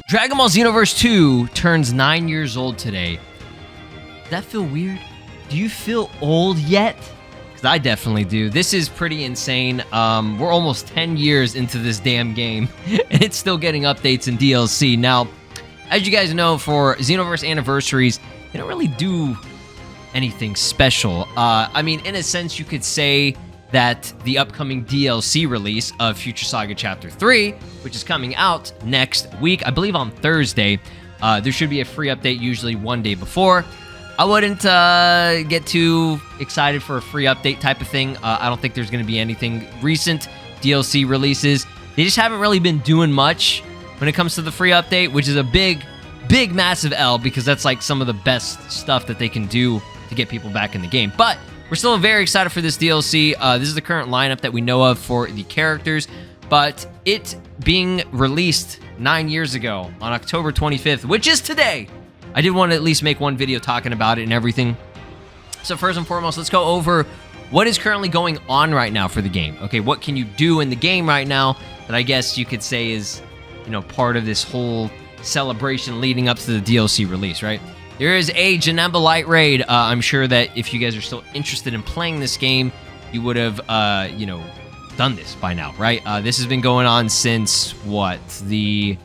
Dragon Ball Xenoverse 2 turns 9 years old today. Does that feel weird? Do you feel old yet? Because I definitely do. This is pretty insane. We're almost 10 years into this damn game, and it's still getting updates and DLC. Now, as you guys know, for Xenoverse anniversaries, they don't really do anything special. I mean, in a sense, you could say that the upcoming DLC release of Future Saga Chapter 3, which is coming out next week, I believe on Thursday, there should be a free update usually one day before. I wouldn't get too excited for a free update type of thing. I don't think there's going to be anything recent DLC releases. They just haven't really been doing much when it comes to the free update, which is a big, massive L, because that's like some of the best stuff that they can do to get people back in the game. But we're still very excited for this DLC. This is the current lineup that we know of for the characters, but it being released 9 years ago on October 25th, which is today, I did want to at least make one video talking about it and everything. So first and foremost, let's go over what is currently going on right now for the game. Okay, what can you do in the game right now that I guess you could say is, you know, part of this whole celebration leading up to the DLC release, right? There is a Janemba Light Raid. I'm sure that if you guys are still interested in playing this game, you would have, you know, done this by now, right? This has been going on since, what, the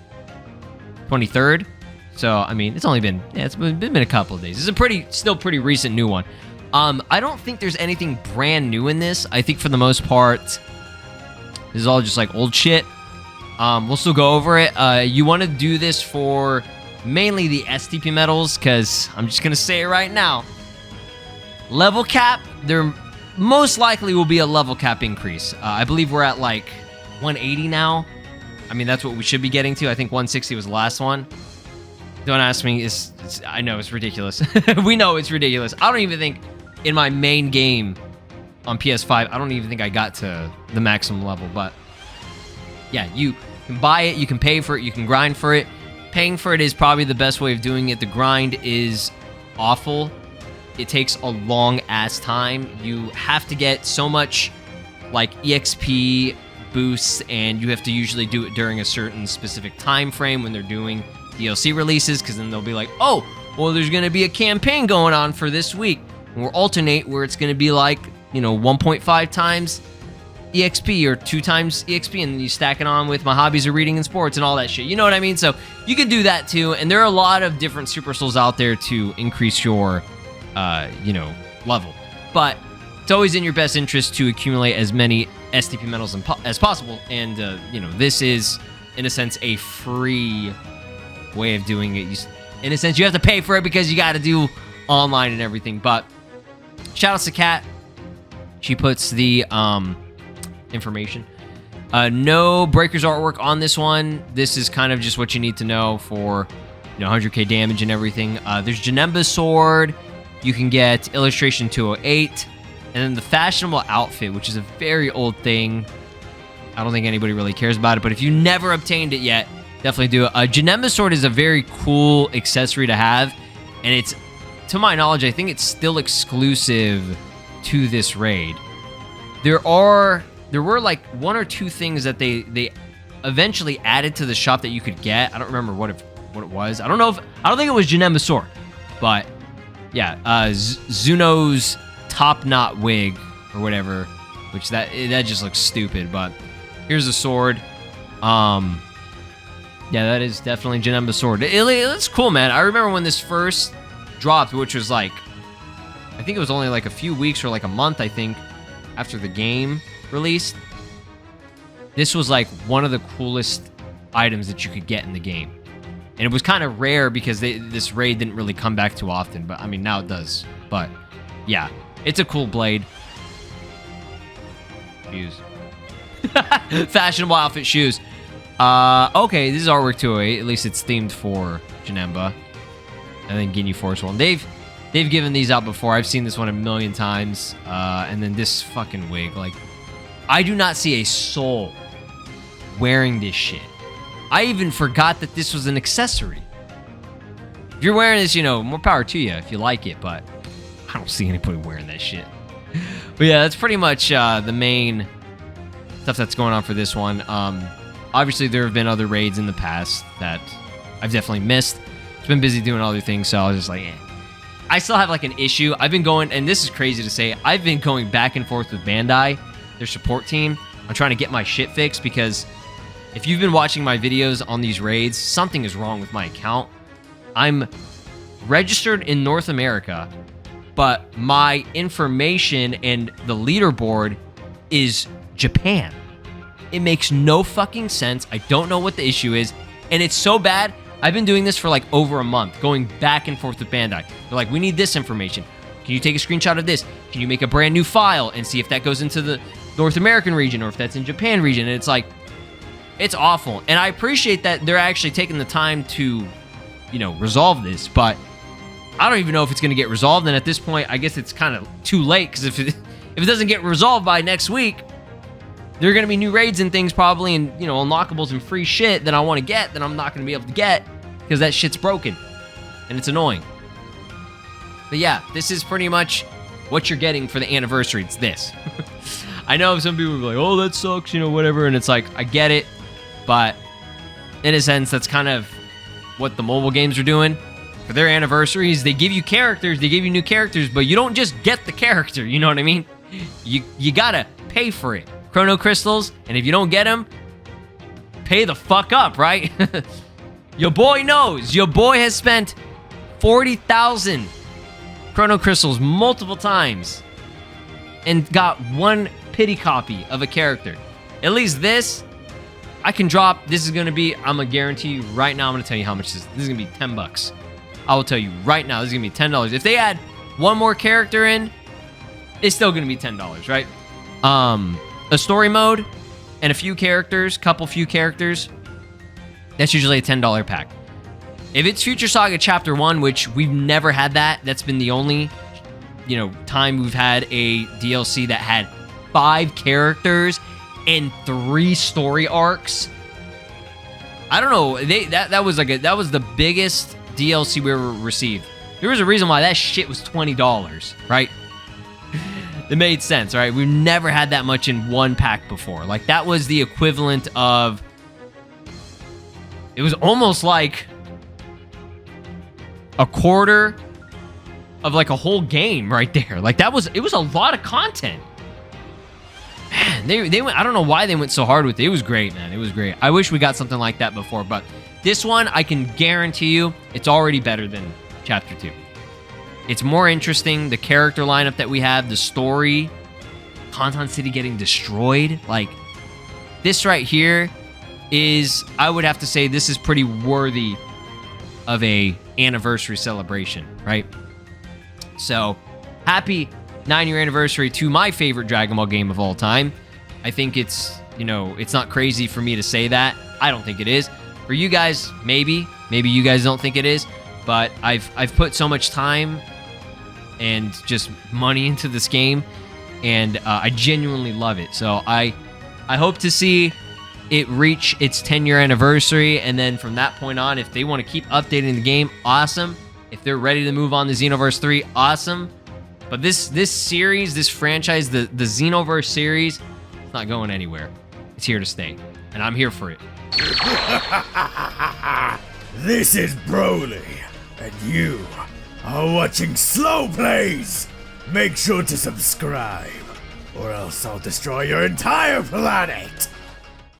23rd? So, I mean, it's only been, yeah, it's been a couple of days. It's a still pretty recent new one. I don't think there's anything brand new in this. I think for the most part, this is all just like old shit. We'll still go over it. You want to do this for mainly the STP medals, because I'm just going to say it right now. Level cap, there most likely will be a level cap increase. I believe we're at like 180 now. I mean, that's what we should be getting to. I think 160 was the last one. Don't ask me. I know it's ridiculous. We know it's ridiculous. I don't even think in my main game on PS5, I don't even think I got to the maximum level. But yeah, you can buy it, you can pay for it, you can grind for it. Paying for it is probably the best way of doing it. The grind is awful. It takes a long-ass time. You have to get so much, like, EXP boosts, and you have to usually do it during a certain specific time frame when they're doing DLC releases, because then they'll be like, oh, well, there's going to be a campaign going on for this week. And we'll alternate where it's going to be like, you know, 1.5 times EXP or 2 times EXP, and then you stack it on with my hobbies of reading and sports and all that shit. You know what I mean? So you can do that too, and there are a lot of different Super Souls out there to increase your, you know, level. But it's always in your best interest to accumulate as many STP medals as possible, and, you know, this is, in a sense, a free way of doing it. In a sense, you have to pay for it because you got to do online and everything, but shout out to Kat. She puts the, information. No Breakers artwork on this one. This is kind of just what you need to know for, you know, 100k damage and everything. There's Janemba's sword. You can get illustration 208, and then the fashionable outfit, which is a very old thing. I don't think anybody really cares about it, but if you never obtained it yet, definitely do it. Janemba's sword is a very cool accessory to have, and it's, to my knowledge, I think it's still exclusive to this raid. There were like 1 or 2 things that they eventually added to the shop that you could get. I don't remember what it was. I don't think it was Janemba's sword, but yeah, Zuno's top knot wig or whatever, which that just looks stupid. But here's the sword. Yeah, that is definitely Janemba's sword. It's cool, man. I remember when this first dropped, which was like, I think it was only like a few weeks or like a month, I think, after the game released. This was like one of the coolest items that you could get in the game, and it was kind of rare because this raid didn't really come back too often, but I mean now it does. But yeah, it's a cool blade. Shoes. Fashionable outfit shoes. Okay, this is artwork 208. At least it's themed for Janemba. And then Ginyu Force one. They've given these out before. I've seen this one a million times. And then this fucking wig, like, I do not see a soul wearing this shit. I even forgot that this was an accessory. If you're wearing this, you know, more power to you if you like it, but I don't see anybody wearing that shit. But yeah, that's pretty much the main stuff that's going on for this one. Obviously, there have been other raids in the past that I've definitely missed. It's been busy doing other things, so I was just like, eh. I still have like an issue. I've been going, and this is crazy to say, I've been going back and forth with Bandai, their support team. I'm trying to get my shit fixed because if you've been watching my videos on these raids, something is wrong with my account. I'm registered in North America, but my information and the leaderboard is Japan. It makes no fucking sense. I don't know what the issue is, and it's so bad. I've been doing this for like over a month, going back and forth with Bandai. They're like, we need this information. Can you take a screenshot of this? Can you make a brand new file and see if that goes into the North American region or if that's in Japan region? And it's like, it's awful. And I appreciate that they're actually taking the time to, you know, resolve this, but I don't even know if it's going to get resolved. And at this point, I guess it's kind of too late, because if it doesn't get resolved by next week, there are going to be new raids and things probably, and, you know, unlockables and free shit that I want to get that I'm not going to be able to get because that shit's broken and it's annoying. But yeah, this is pretty much what you're getting for the anniversary. It's this. I know some people will be like, oh, that sucks, you know, whatever. And it's like, I get it. But in a sense, that's kind of what the mobile games are doing. For their anniversaries, they give you characters, they give you new characters, but you don't just get the character, you know what I mean? You gotta pay for it. Chrono Crystals, and if you don't get them, pay the fuck up, right? Your boy knows. Your boy has spent 40,000 Chrono Crystals multiple times and got one pity copy of a character. At least this, I can drop. This is going to be, I'm going to guarantee you right now, I'm going to tell you how much this is. This is going to be 10 bucks. I will tell you right now, this is going to be $10. If they add one more character in, it's still going to be $10, right? A story mode and a few characters, few characters, that's usually a $10 pack. If it's Future Saga Chapter 1, which we've never had that's been the only, you know, time we've had a DLC that had 5 characters and 3 story arcs. I don't know. That was the biggest DLC we ever received. There was a reason why that shit was $20, right? It made sense, right? We've never had that much in one pack before. Like, that was the equivalent of... It was almost like a quarter of like a whole game right there. Like, it was a lot of content. Man, they went, I don't know why they went so hard with it. It was great, man. It was great. I wish we got something like that before, but this one, I can guarantee you, it's already better than Chapter 2. It's more interesting. The character lineup that we have, the story, Conton City getting destroyed. Like, this right here is, I would have to say, this is pretty worthy of a anniversary celebration, right? So, happy 9-year anniversary to my favorite Dragon Ball game of all time. I think it's, you know, it's not crazy for me to say that. I don't think it is. For you guys, maybe you guys don't think it is, but I've put so much time and just money into this game, and I genuinely love it. So I hope to see it reach its 10-year anniversary, and then from that point on, if they want to keep updating the game, awesome. If they're ready to move on to Xenoverse 3, awesome. But this series, this franchise, the Xenoverse series, it's not going anywhere. It's here to stay, and I'm here for it. This is Broly, and you are watching SLOplays. Make sure to subscribe, or else I'll destroy your entire planet.